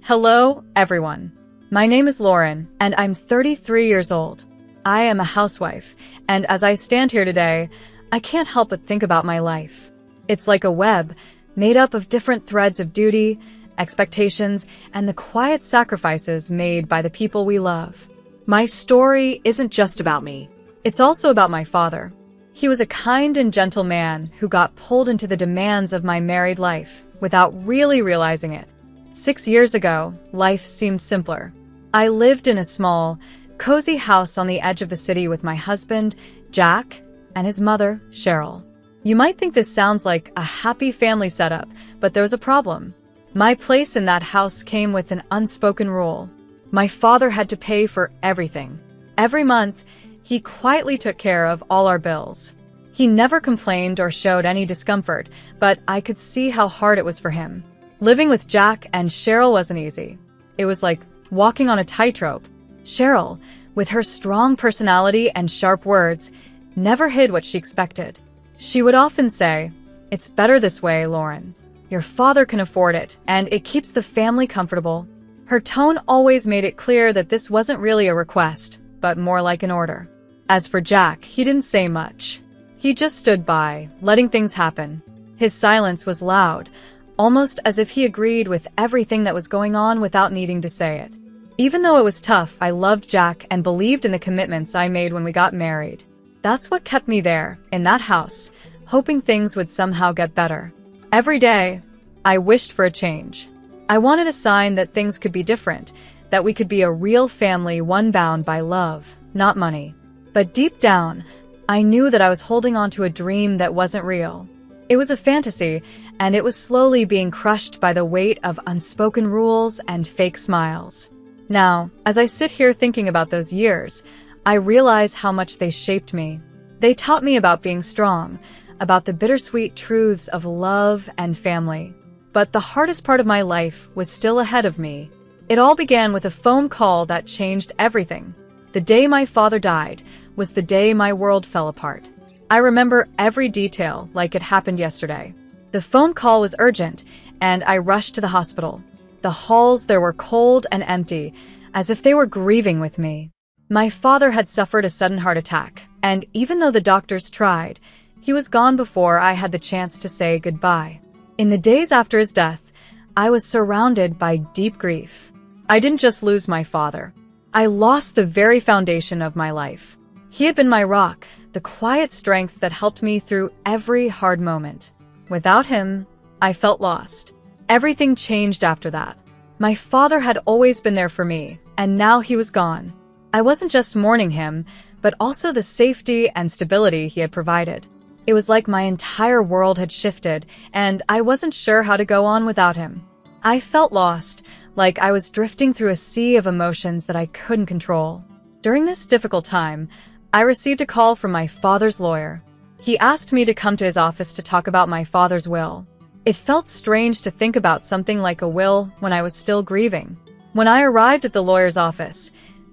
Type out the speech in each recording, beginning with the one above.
Hello, everyone. My name is Lauren, and I'm 33 years old. I am a housewife, and as I stand here today, I can't help but think about my life. It's like a web, made up of different threads of duty, expectations, and the quiet sacrifices made by the people we love. My story isn't just about me. It's also about my father. He was a kind and gentle man who got pulled into the demands of my married life without really realizing it. 6 years ago, life seemed simpler. I lived in a small, cozy house on the edge of the city with my husband, Jack, and his mother, Cheryl. You might think this sounds like a happy family setup, but there was a problem. My place in that house came with an unspoken rule. My father had to pay for everything. Every month, he quietly took care of all our bills. He never complained or showed any discomfort, but I could see how hard it was for him. Living with Jack and Cheryl wasn't easy. It was like walking on a tightrope. Cheryl, with her strong personality and sharp words, never hid what she expected. She would often say, "It's better this way, Lauren. Your father can afford it, and it keeps the family comfortable." Her tone always made it clear that this wasn't really a request, but more like an order. As for Jack, he didn't say much. He just stood by, letting things happen. His silence was loud, almost as if he agreed with everything that was going on without needing to say it. Even though it was tough, I loved Jack and believed in the commitments I made when we got married. That's what kept me there, in that house, hoping things would somehow get better. Every day, I wished for a change. I wanted a sign that things could be different, that we could be a real family, one bound by love, not money. But deep down, I knew that I was holding on to a dream that wasn't real. It was a fantasy, and it was slowly being crushed by the weight of unspoken rules and fake smiles. Now, as I sit here thinking about those years, I realize how much they shaped me. They taught me about being strong, about the bittersweet truths of love and family. But the hardest part of my life was still ahead of me. It all began with a phone call that changed everything. The day my father died was the day my world fell apart. I remember every detail like it happened yesterday. The phone call was urgent, and I rushed to the hospital. The halls there were cold and empty, as if they were grieving with me. My father had suffered a sudden heart attack, and even though the doctors tried, he was gone before I had the chance to say goodbye. In the days after his death, I was surrounded by deep grief. I didn't just lose my father. I lost the very foundation of my life. He had been my rock, the quiet strength that helped me through every hard moment. Without him, I felt lost. Everything changed after that. My father had always been there for me, and now he was gone. I wasn't just mourning him, but also the safety and stability he had provided. It was like my entire world had shifted, and I wasn't sure how to go on without him. I felt lost, like I was drifting through a sea of emotions that I couldn't control. During this difficult time, I received a call from my father's lawyer. He asked me to come to his office to talk about my father's will. It felt strange to think about something like a will when I was still grieving. When I arrived at the lawyer's office,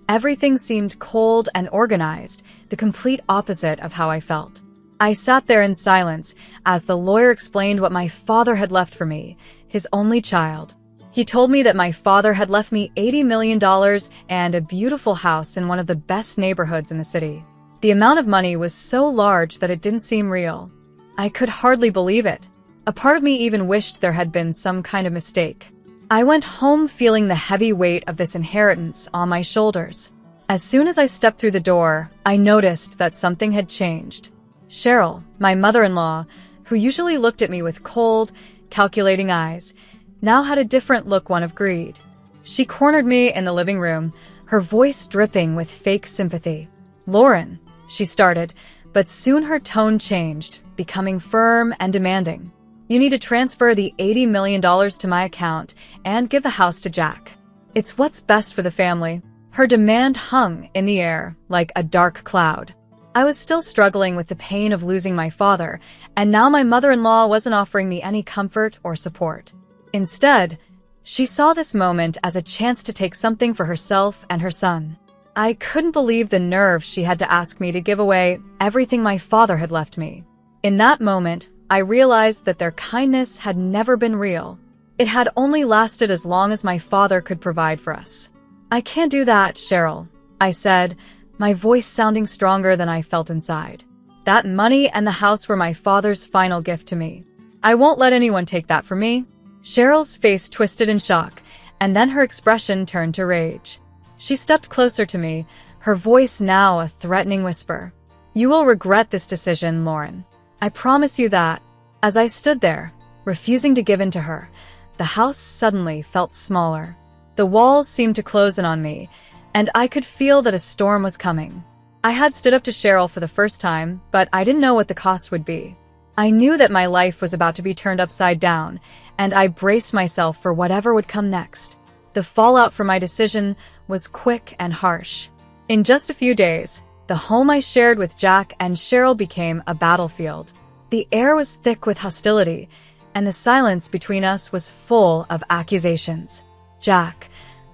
everything seemed cold and organized, the complete opposite of how I felt. I sat there in silence as the lawyer explained what my father had left for me, his only child. He told me that my father had left me $80 million and a beautiful house in one of the best neighborhoods in the city. The amount of money was so large that it didn't seem real. I could hardly believe it. A part of me even wished there had been some kind of mistake. I went home feeling the heavy weight of this inheritance on my shoulders. As soon as I stepped through the door, I noticed that something had changed. Cheryl, my mother-in-law, who usually looked at me with cold, calculating eyes, now had a different look, one of greed. She cornered me in the living room, her voice dripping with fake sympathy. "Lauren," she started, but soon her tone changed, becoming firm and demanding. "You need to transfer the $80 million to my account and give the house to Jack. It's what's best for the family." Her demand hung in the air like a dark cloud. I was still struggling with the pain of losing my father, and now my mother-in-law wasn't offering me any comfort or support. Instead, she saw this moment as a chance to take something for herself and her son. I couldn't believe the nerve she had to ask me to give away everything my father had left me. In that moment, I realized that their kindness had never been real. It had only lasted as long as my father could provide for us. "I can't do that, Cheryl," I said, my voice sounding stronger than I felt inside. "That money and the house were my father's final gift to me. I won't let anyone take that from me." Cheryl's face twisted in shock, and then her expression turned to rage. She stepped closer to me, her voice now a threatening whisper. "You will regret this decision, Lauren. I promise you that." As I stood there, refusing to give in to her, the house suddenly felt smaller. The walls seemed to close in on me, and I could feel that a storm was coming. I had stood up to Cheryl for the first time, but I didn't know what the cost would be. I knew that my life was about to be turned upside down, and I braced myself for whatever would come next. The fallout from my decision was quick and harsh. In just a few days, the home I shared with Jack and Cheryl became a battlefield. The air was thick with hostility, and the silence between us was full of accusations. Jack,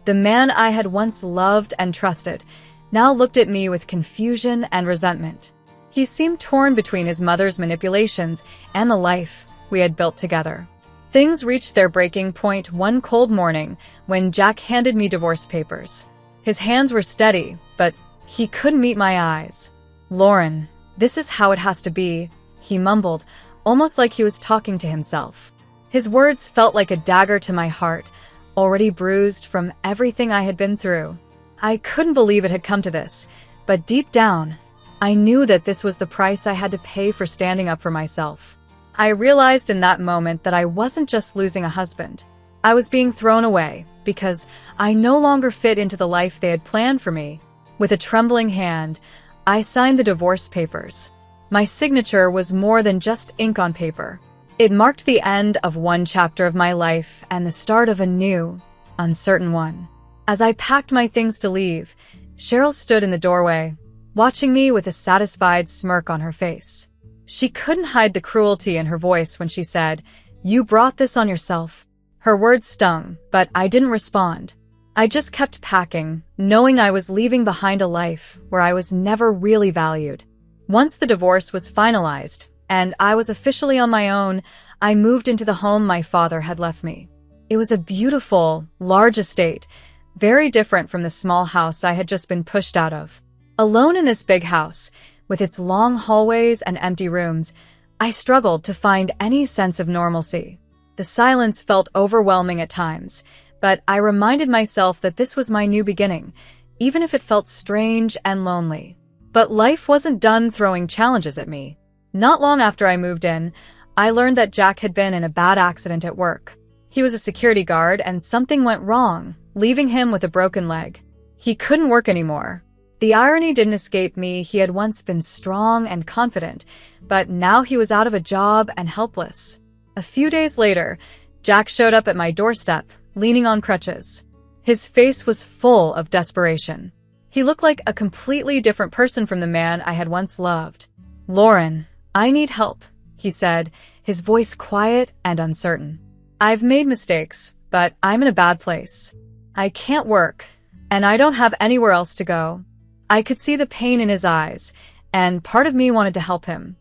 the man I had once loved and trusted, now looked at me with confusion and resentment. He seemed torn between his mother's manipulations and the life we had built together. Things reached their breaking point one cold morning when Jack handed me divorce papers. His hands were steady, but he couldn't meet my eyes. "Lauren, this is how it has to be," he mumbled, almost like he was talking to himself. His words felt like a dagger to my heart, already bruised from everything I had been through. I couldn't believe it had come to this, but deep down, I knew that this was the price I had to pay for standing up for myself. I realized in that moment that I wasn't just losing a husband. I was being thrown away because I no longer fit into the life they had planned for me. With a trembling hand, I signed the divorce papers. My signature was more than just ink on paper. It marked the end of one chapter of my life and the start of a new, uncertain one. As I packed my things to leave, Cheryl stood in the doorway, watching me with a satisfied smirk on her face. She couldn't hide the cruelty in her voice when she said, "You brought this on yourself." Her words stung, but I didn't respond. I just kept packing, knowing I was leaving behind a life where I was never really valued. Once the divorce was finalized, and I was officially on my own, I moved into the home my father had left me. It was a beautiful, large estate, very different from the small house I had just been pushed out of. Alone in this big house, with its long hallways and empty rooms, I struggled to find any sense of normalcy. The silence felt overwhelming at times, but I reminded myself that this was my new beginning, even if it felt strange and lonely. But life wasn't done throwing challenges at me. Not long after I moved in, I learned that Jack had been in a bad accident at work. He was a security guard and something went wrong, leaving him with a broken leg. He couldn't work anymore. The irony didn't escape me. He had once been strong and confident, but now he was out of a job and helpless. A few days later, Jack showed up at my doorstep, leaning on crutches. His face was full of desperation. He looked like a completely different person from the man I had once loved. "Lauren, I need help," he said, his voice quiet and uncertain. "I've made mistakes, but I'm in a bad place. I can't work, and I don't have anywhere else to go." I could see the pain in his eyes, and part of me wanted to help him.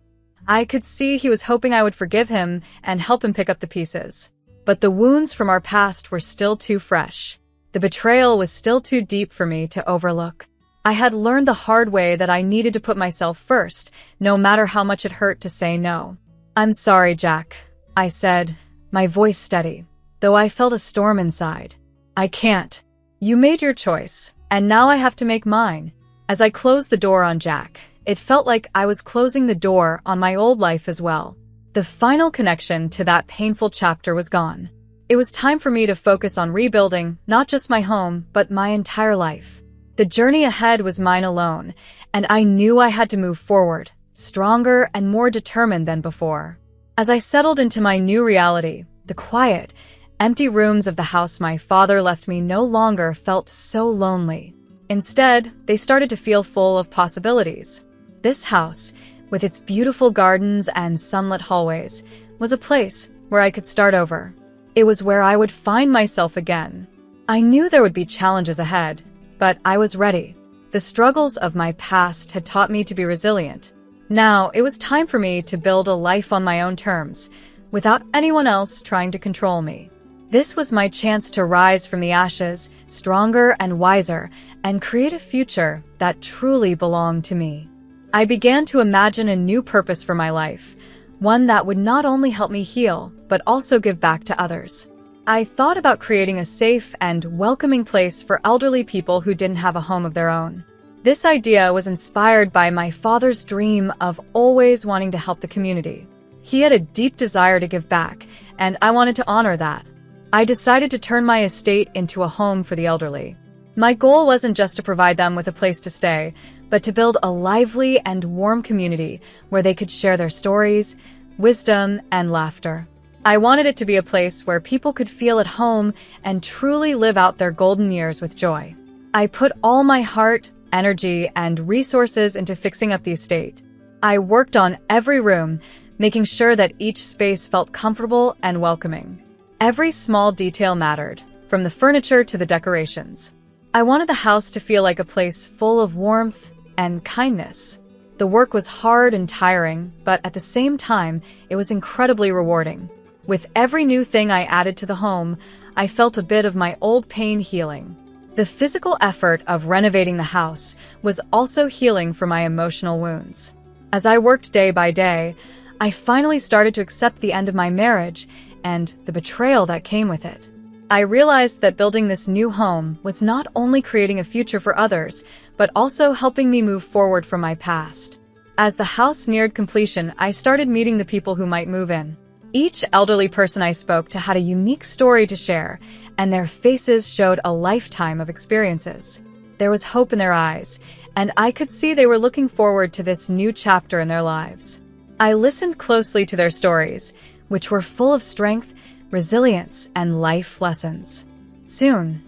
I could see he was hoping I would forgive him and help him pick up the pieces. But the wounds from our past were still too fresh. The betrayal was still too deep for me to overlook. I had learned the hard way that I needed to put myself first, no matter how much it hurt to say no. "I'm sorry, Jack," I said, my voice steady, though I felt a storm inside. "I can't. You made your choice, and now I have to make mine." As I closed the door on Jack, it felt like I was closing the door on my old life as well. The final connection to that painful chapter was gone. It was time for me to focus on rebuilding not just my home, but my entire life. The journey ahead was mine alone, and I knew I had to move forward, stronger and more determined than before. As I settled into my new reality, the quiet, empty rooms of the house my father left me no longer felt so lonely. Instead, they started to feel full of possibilities. This house, with its beautiful gardens and sunlit hallways, was a place where I could start over. It was where I would find myself again. I knew there would be challenges ahead, but I was ready. The struggles of my past had taught me to be resilient. Now, it was time for me to build a life on my own terms, without anyone else trying to control me. This was my chance to rise from the ashes, stronger and wiser, and create a future that truly belonged to me. I began to imagine a new purpose for my life, one that would not only help me heal, but also give back to others. I thought about creating a safe and welcoming place for elderly people who didn't have a home of their own. This idea was inspired by my father's dream of always wanting to help the community. He had a deep desire to give back, and I wanted to honor that. I decided to turn my estate into a home for the elderly. My goal wasn't just to provide them with a place to stay, but to build a lively and warm community where they could share their stories, wisdom, and laughter. I wanted it to be a place where people could feel at home and truly live out their golden years with joy. I put all my heart, energy, and resources into fixing up the estate. I worked on every room, making sure that each space felt comfortable and welcoming. Every small detail mattered, from the furniture to the decorations. I wanted the house to feel like a place full of warmth and kindness. The work was hard and tiring, but at the same time, it was incredibly rewarding. With every new thing I added to the home, I felt a bit of my old pain healing. The physical effort of renovating the house was also healing for my emotional wounds. As I worked day by day, I finally started to accept the end of my marriage and the betrayal that came with it. I realized that building this new home was not only creating a future for others, but also helping me move forward from my past. As the house neared completion, I started meeting the people who might move in. Each elderly person I spoke to had a unique story to share, and their faces showed a lifetime of experiences. There was hope in their eyes, and I could see they were looking forward to this new chapter in their lives. I listened closely to their stories, which were full of strength, resilience, and life lessons. Soon,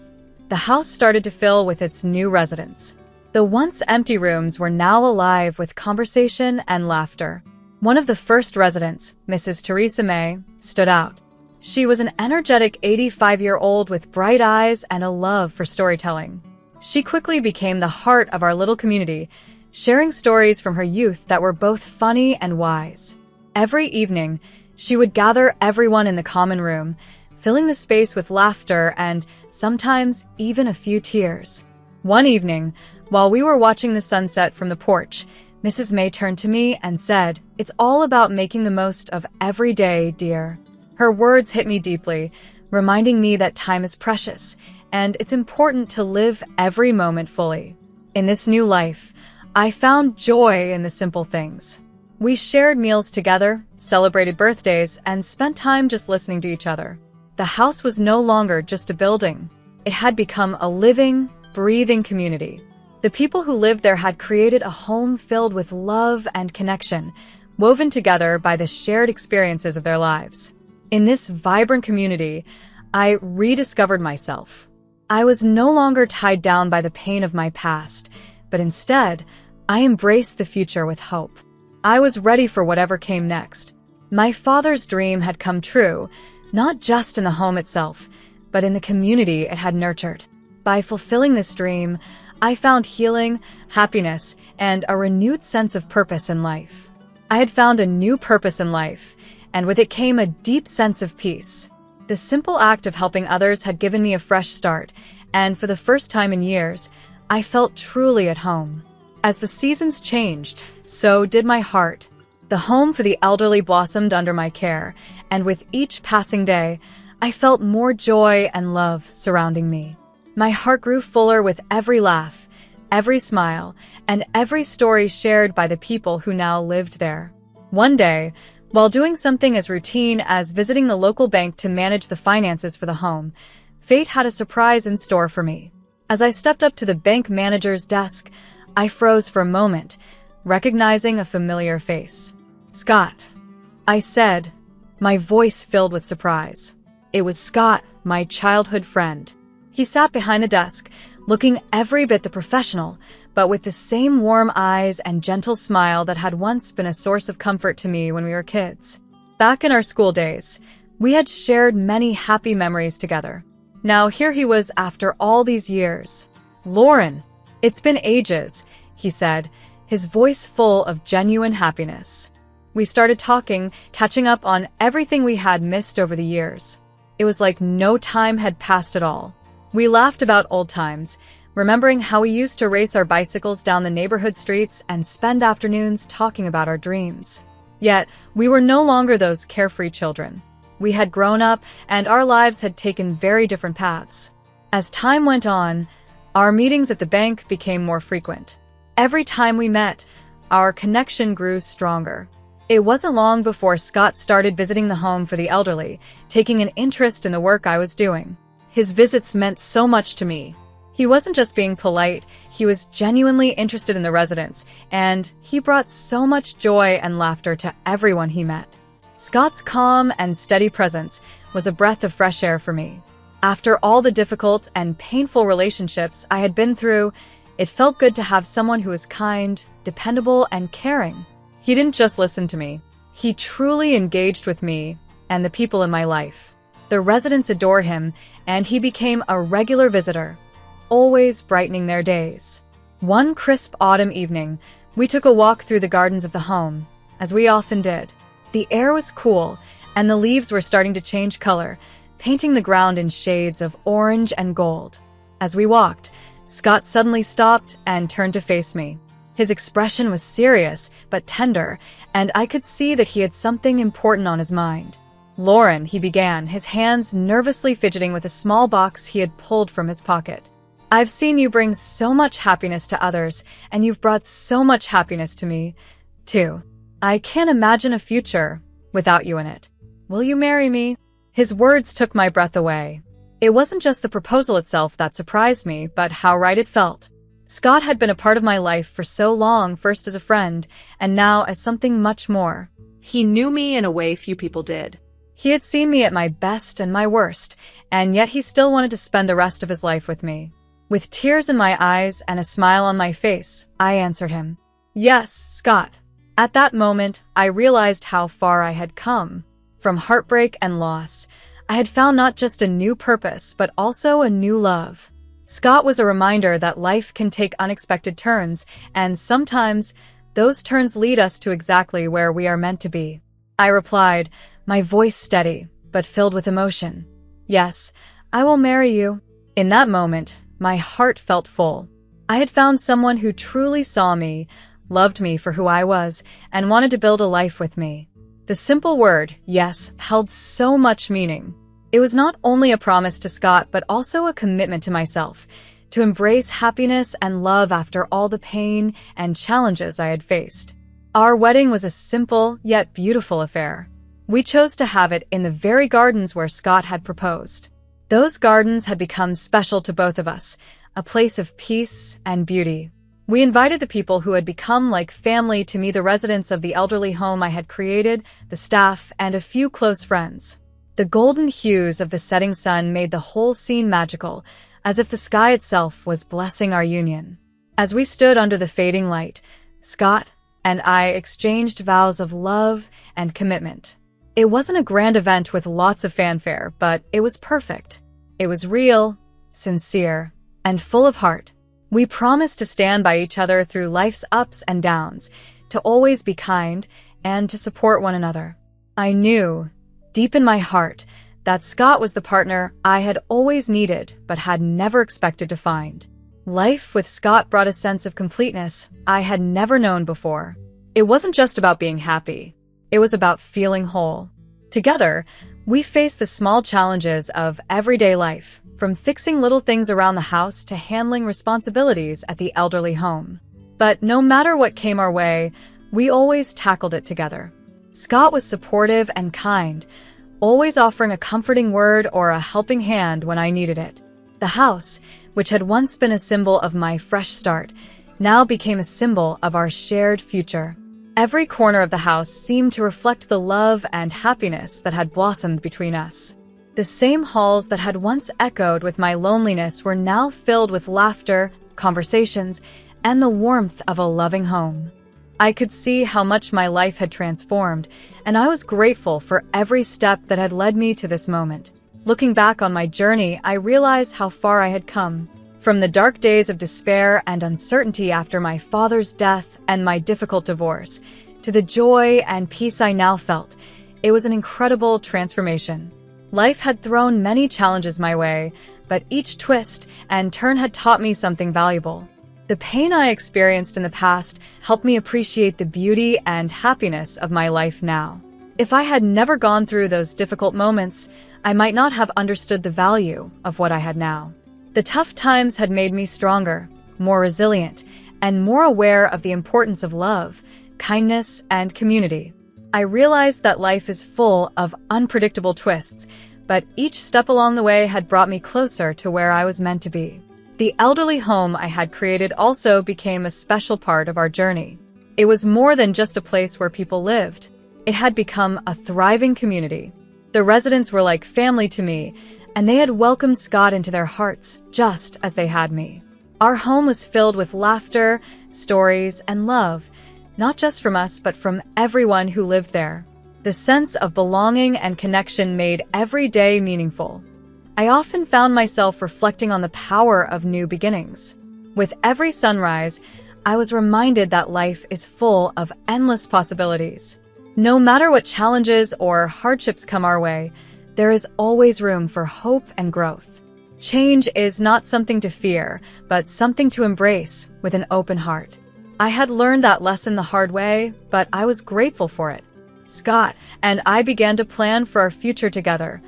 the house started to fill with its new residents. The once empty rooms were now alive with conversation and laughter. One of the first residents, Mrs. Theresa May, stood out. She was an energetic 85-year-old with bright eyes and a love for storytelling. She quickly became the heart of our little community, sharing stories from her youth that were both funny and wise. Every evening, she would gather everyone in the common room, filling the space with laughter and sometimes even a few tears. One evening, while we were watching the sunset from the porch, Mrs. May turned to me and said, "It's all about making the most of every day, dear." Her words hit me deeply, reminding me that time is precious and it's important to live every moment fully. In this new life, I found joy in the simple things. We shared meals together, celebrated birthdays, and spent time just listening to each other. The house was no longer just a building. It had become a living, breathing community. The people who lived there had created a home filled with love and connection, woven together by the shared experiences of their lives. In this vibrant community, I rediscovered myself. I was no longer tied down by the pain of my past, but instead, I embraced the future with hope. I was ready for whatever came next. My father's dream had come true, not just in the home itself, but in the community it had nurtured. By fulfilling this dream, I found healing, happiness, and a renewed sense of purpose in life. I had found a new purpose in life, and with it came a deep sense of peace. The simple act of helping others had given me a fresh start, and for the first time in years, I felt truly at home. As the seasons changed, so did my heart. The home for the elderly blossomed under my care, and with each passing day, I felt more joy and love surrounding me. My heart grew fuller with every laugh, every smile, and every story shared by the people who now lived there. One day, while doing something as routine as visiting the local bank to manage the finances for the home, fate had a surprise in store for me. As I stepped up to the bank manager's desk, I froze for a moment, recognizing a familiar face. "Scott," I said, my voice filled with surprise. It was Scott, my childhood friend. He sat behind the desk, looking every bit the professional, but with the same warm eyes and gentle smile that had once been a source of comfort to me when we were kids. Back in our school days, we had shared many happy memories together. Now here he was after all these years. "Lauren, it's been ages," he said, his voice full of genuine happiness. We started talking, catching up on everything we had missed over the years. It was like no time had passed at all. We laughed about old times, remembering how we used to race our bicycles down the neighborhood streets and spend afternoons talking about our dreams. Yet, we were no longer those carefree children. We had grown up, and our lives had taken very different paths. As time went on, our meetings at the bank became more frequent. Every time we met, our connection grew stronger. It wasn't long before Scott started visiting the home for the elderly, taking an interest in the work I was doing. His visits meant so much to me. He wasn't just being polite, he was genuinely interested in the residents, and he brought so much joy and laughter to everyone he met. Scott's calm and steady presence was a breath of fresh air for me. After all the difficult and painful relationships I had been through, it felt good to have someone who was kind, dependable, and caring. He didn't just listen to me. He truly engaged with me and the people in my life. The residents adored him, and he became a regular visitor, always brightening their days. One crisp autumn evening, we took a walk through the gardens of the home, as we often did. The air was cool, and the leaves were starting to change color, painting the ground in shades of orange and gold. As we walked, Scott suddenly stopped and turned to face me. His expression was serious but tender, and I could see that he had something important on his mind. "Lauren," he began, his hands nervously fidgeting with a small box he had pulled from his pocket. "I've seen you bring so much happiness to others, and you've brought so much happiness to me, too. I can't imagine a future without you in it. Will you marry me?" His words took my breath away. It wasn't just the proposal itself that surprised me, but how right it felt. Scott had been a part of my life for so long, first as a friend, and now as something much more. He knew me in a way few people did. He had seen me at my best and my worst, and yet he still wanted to spend the rest of his life with me. With tears in my eyes and a smile on my face, I answered him, "Yes, Scott." At that moment, I realized how far I had come. From heartbreak and loss, I had found not just a new purpose, but also a new love. Scott was a reminder that life can take unexpected turns, and sometimes those turns lead us to exactly where we are meant to be. I replied, my voice steady, but filled with emotion. "Yes, I will marry you." In that moment, my heart felt full. I had found someone who truly saw me, loved me for who I was, and wanted to build a life with me. The simple word, yes, held so much meaning. It was not only a promise to Scott, but also a commitment to myself, to embrace happiness and love after all the pain and challenges I had faced. Our wedding was a simple yet beautiful affair. We chose to have it in the very gardens where Scott had proposed. Those gardens had become special to both of us, a place of peace and beauty. We invited the people who had become like family to me, the residents of the elderly home I had created, the staff, and a few close friends. The golden hues of the setting sun made the whole scene magical, as if the sky itself was blessing our union. As we stood under the fading light, Scott and I exchanged vows of love and commitment. It wasn't a grand event with lots of fanfare, but it was perfect. It was real, sincere, and full of heart. We promised to stand by each other through life's ups and downs, to always be kind, and to support one another. I knew, deep in my heart, that Scott was the partner I had always needed but had never expected to find. Life with Scott brought a sense of completeness I had never known before. It wasn't just about being happy. It was about feeling whole. Together, we faced the small challenges of everyday life, from fixing little things around the house to handling responsibilities at the elderly home. But no matter what came our way, we always tackled it together. Scott was supportive and kind, always offering a comforting word or a helping hand when I needed it. The house, which had once been a symbol of my fresh start, now became a symbol of our shared future. Every corner of the house seemed to reflect the love and happiness that had blossomed between us. The same halls that had once echoed with my loneliness were now filled with laughter, conversations, and the warmth of a loving home. I could see how much my life had transformed, and I was grateful for every step that had led me to this moment. Looking back on my journey, I realized how far I had come. From the dark days of despair and uncertainty after my father's death and my difficult divorce, to the joy and peace I now felt, it was an incredible transformation. Life had thrown many challenges my way, but each twist and turn had taught me something valuable. The pain I experienced in the past helped me appreciate the beauty and happiness of my life now. If I had never gone through those difficult moments, I might not have understood the value of what I had now. The tough times had made me stronger, more resilient, and more aware of the importance of love, kindness, and community. I realized that life is full of unpredictable twists, but each step along the way had brought me closer to where I was meant to be. The elderly home I had created also became a special part of our journey. It was more than just a place where people lived. It had become a thriving community. The residents were like family to me, and they had welcomed Scott into their hearts just as they had me. Our home was filled with laughter, stories, and love, not just from us, but from everyone who lived there. The sense of belonging and connection made every day meaningful. I often found myself reflecting on the power of new beginnings. With every sunrise, I was reminded that life is full of endless possibilities. No matter what challenges or hardships come our way, there is always room for hope and growth. Change is not something to fear, but something to embrace with an open heart. I had learned that lesson the hard way, but I was grateful for it. Scott and I began to plan for our future together,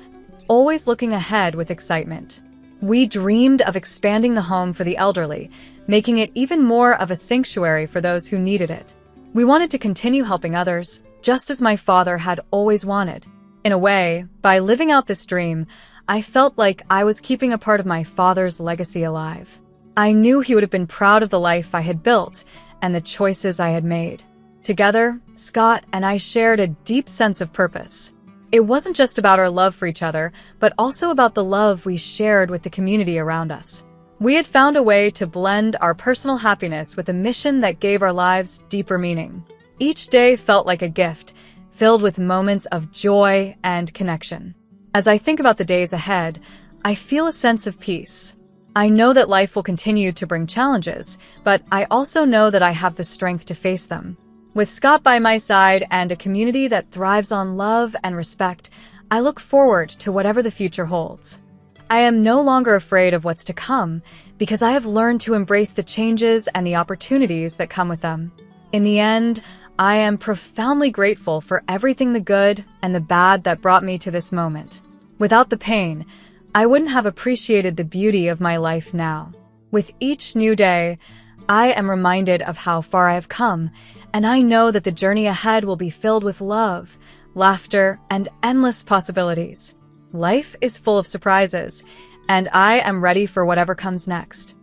always looking ahead with excitement. We dreamed of expanding the home for the elderly, making it even more of a sanctuary for those who needed it. We wanted to continue helping others, just as my father had always wanted. In a way, by living out this dream, I felt like I was keeping a part of my father's legacy alive. I knew he would have been proud of the life I had built and the choices I had made. Together, Scott and I shared a deep sense of purpose. It wasn't just about our love for each other, but also about the love we shared with the community around us. We had found a way to blend our personal happiness with a mission that gave our lives deeper meaning. Each day felt like a gift, filled with moments of joy and connection. As I think about the days ahead, I feel a sense of peace. I know that life will continue to bring challenges, but I also know that I have the strength to face them. With Scott by my side and a community that thrives on love and respect, I look forward to whatever the future holds. I am no longer afraid of what's to come because I have learned to embrace the changes and the opportunities that come with them. In the end, I am profoundly grateful for everything the good and the bad that brought me to this moment. Without the pain, I wouldn't have appreciated the beauty of my life now. With each new day, I am reminded of how far I have come, and I know that the journey ahead will be filled with love, laughter, and endless possibilities. Life is full of surprises, and I am ready for whatever comes next.